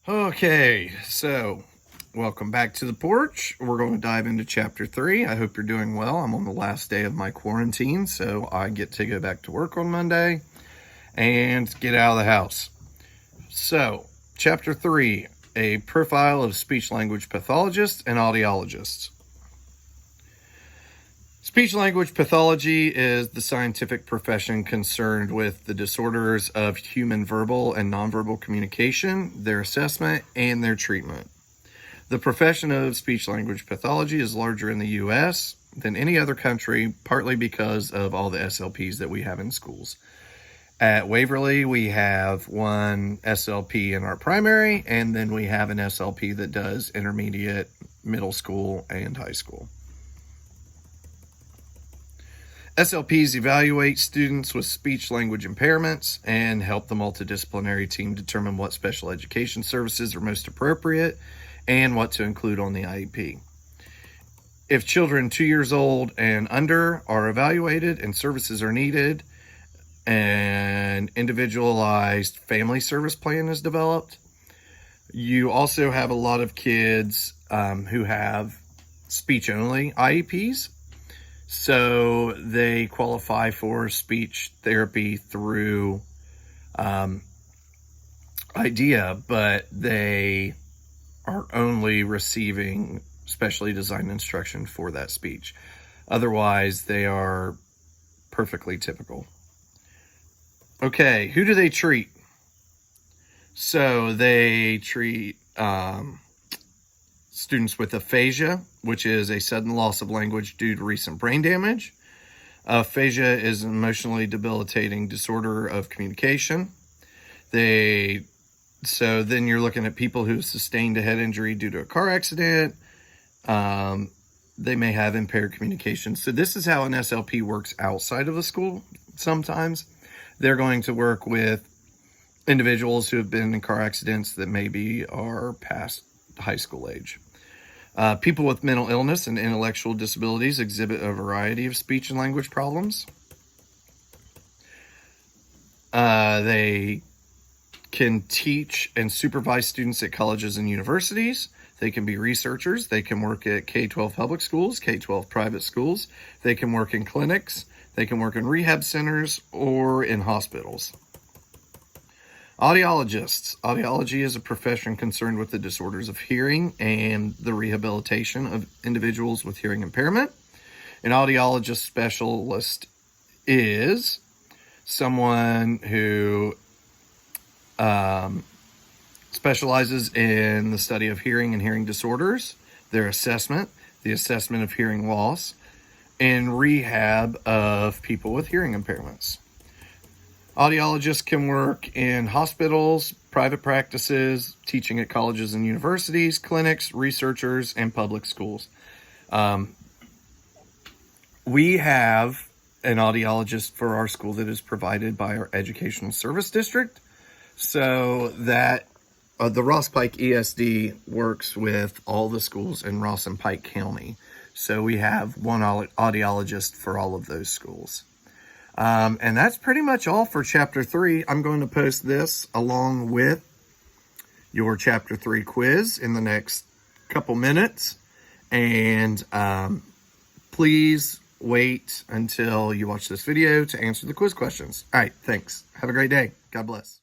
Okay, so welcome back to the porch. We're going to dive into chapter 3. I hope you're doing well. I'm on the last day of my quarantine, so I get to go back to work on Monday and get out of the house. So, chapter 3, a profile of speech-language pathologists and audiologists. Speech-language pathology is the scientific profession concerned with the disorders of human verbal and nonverbal communication, their assessment, and their treatment. The profession of speech-language pathology is larger in the U.S. than any other country, partly because of all the SLPs that we have in schools. At Waverly, we have one SLP in our primary, and then we have an SLP that does intermediate, middle school, and high school. SLPs evaluate students with speech-language impairments and help the multidisciplinary team determine what special education services are most appropriate and what to include on the IEP. If children 2 years old and under are evaluated and services are needed, an individualized family service plan is developed. You also have a lot of kids who have speech-only IEPs. So they qualify for speech therapy through IDEA, but they are only receiving specially designed instruction for that speech. Otherwise, they are perfectly typical. Okay, who do they treat? So they treat students with aphasia, which is a sudden loss of language due to recent brain damage. Aphasia is an emotionally debilitating disorder of communication. So then you're looking at people who sustained a head injury due to a car accident. They may have impaired communication. So this is how an SLP works outside of a school sometimes. They're going to work with individuals who have been in car accidents that maybe are past high school age. People with mental illness and intellectual disabilities exhibit a variety of speech and language problems. They can teach and supervise students at colleges and universities. They can be researchers. They can work at K-12 public schools, K-12 private schools. They can work in clinics. They can work in rehab centers or in hospitals. Audiologists. Audiology is a profession concerned with the disorders of hearing and the rehabilitation of individuals with hearing impairment. An audiologist specialist is someone who specializes in the study of hearing and hearing disorders, their assessment, the assessment of hearing loss, and rehab of people with hearing impairments. Audiologists can work in hospitals, private practices, teaching at colleges and universities, clinics, researchers, and public schools. We have an audiologist for our school that is provided by our educational service district. So that the Ross Pike ESD works with all the schools in Ross and Pike County. So we have one audiologist for all of those schools. And that's pretty much all for chapter 3. I'm going to post this along with your chapter 3 quiz in the next couple minutes. And please wait until you watch this video to answer the quiz questions. All right, thanks. Have a great day. God bless.